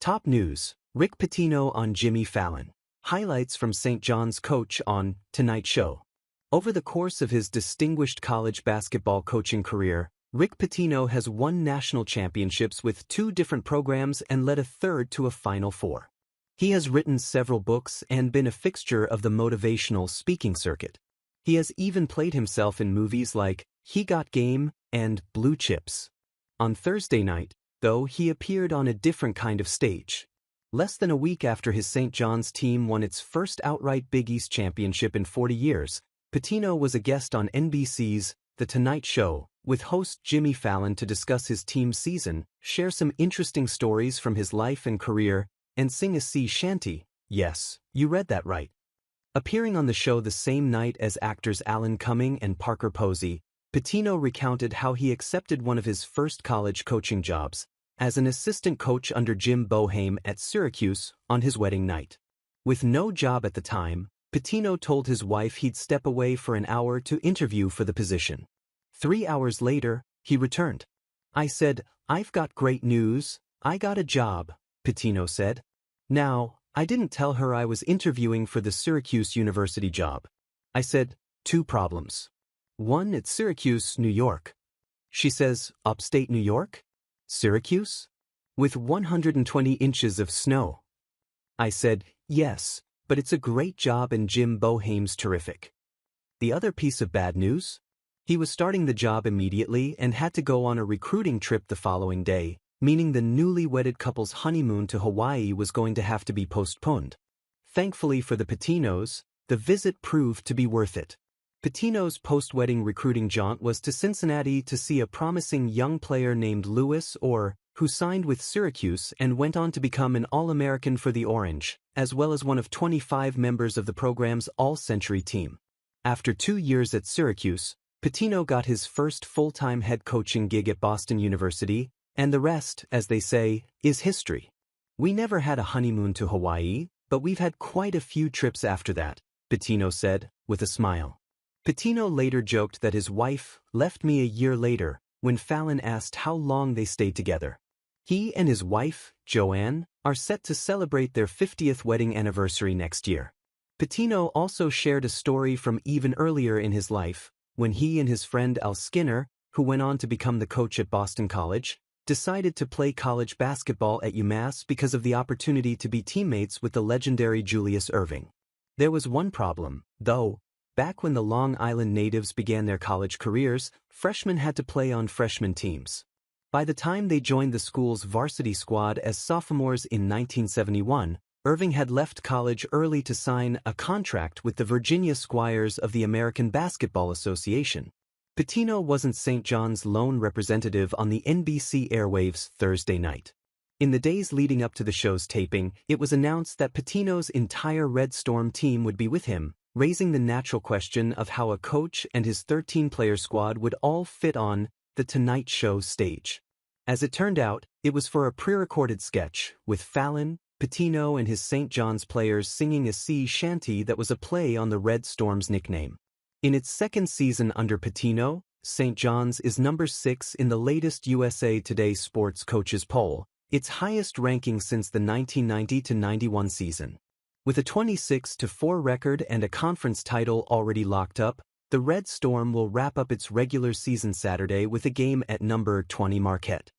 Top news, Rick Pitino on Jimmy Fallon. Highlights from St. John's coach on Tonight Show. Over the course of his distinguished college basketball coaching career, Rick Pitino has won national championships with 2 different programs and led a third to a Final Four. He has written several books and been a fixture of the motivational speaking circuit. He has even played himself in movies like He Got Game and Blue Chips. On Thursday night, though, he appeared on a different kind of stage. Less than a week after his St. John's team won its first outright Big East championship in 40 years, Pitino was a guest on NBC's The Tonight Show with host Jimmy Fallon to discuss his team's season, share some interesting stories from his life and career, and sing a sea shanty. Yes, you read that right. Appearing on the show the same night as actors Alan Cumming and Parker Posey, Pitino recounted how he accepted one of his first college coaching jobs as an assistant coach under Jim Boeheim at Syracuse on his wedding night. With no job at the time, Pitino told his wife he'd step away for an hour to interview for the position. 3 hours later, he returned. "I said, I've got great news, I got a job," Pitino said. Now, I didn't tell her I was interviewing for the Syracuse University job. I said, 2 problems. 1 at Syracuse, New York. She says, upstate New York? Syracuse? With 120 inches of snow. I said, yes, but it's a great job and Jim Boeheim's terrific. The other piece of bad news? He was starting the job immediately and had to go on a recruiting trip the following day, meaning the newly wedded couple's honeymoon to Hawaii was going to have to be postponed. Thankfully for the Patinos, the visit proved to be worth it. Pitino's post-wedding recruiting jaunt was to Cincinnati to see a promising young player named Lewis Orr, who signed with Syracuse and went on to become an All-American for the Orange, as well as one of 25 members of the program's All-Century team. After 2 years at Syracuse, Pitino got his first full-time head coaching gig at Boston University, and the rest, as they say, is history. "We never had a honeymoon to Hawaii, but we've had quite a few trips after that," Pitino said, with a smile. Pitino later joked that his wife left me a year later when Fallon asked how long they stayed together. He and his wife, Joanne, are set to celebrate their 50th wedding anniversary next year. Pitino also shared a story from even earlier in his life, when he and his friend Al Skinner, who went on to become the coach at Boston College, decided to play college basketball at UMass because of the opportunity to be teammates with the legendary Julius Erving. There was one problem, though. Back when the Long Island natives began their college careers, freshmen had to play on freshman teams. By the time they joined the school's varsity squad as sophomores in 1971, Erving had left college early to sign a contract with the Virginia Squires of the American Basketball Association. Pitino wasn't St. John's lone representative on the NBC airwaves Thursday night. In the days leading up to the show's taping, it was announced that Pitino's entire Red Storm team would be with him, raising the natural question of how a coach and his 13-player squad would all fit on the Tonight Show stage. As it turned out, it was for a pre-recorded sketch, with Fallon, Pitino and his St. John's players singing a sea shanty that was a play on the Red Storm's nickname. In its second season under Pitino, St. John's is number 6 in the latest USA Today Sports Coaches poll, its highest ranking since the 1990-91 season. With a 26-4 record and a conference title already locked up, the Red Storm will wrap up its regular season Saturday with a game at number 20 Marquette.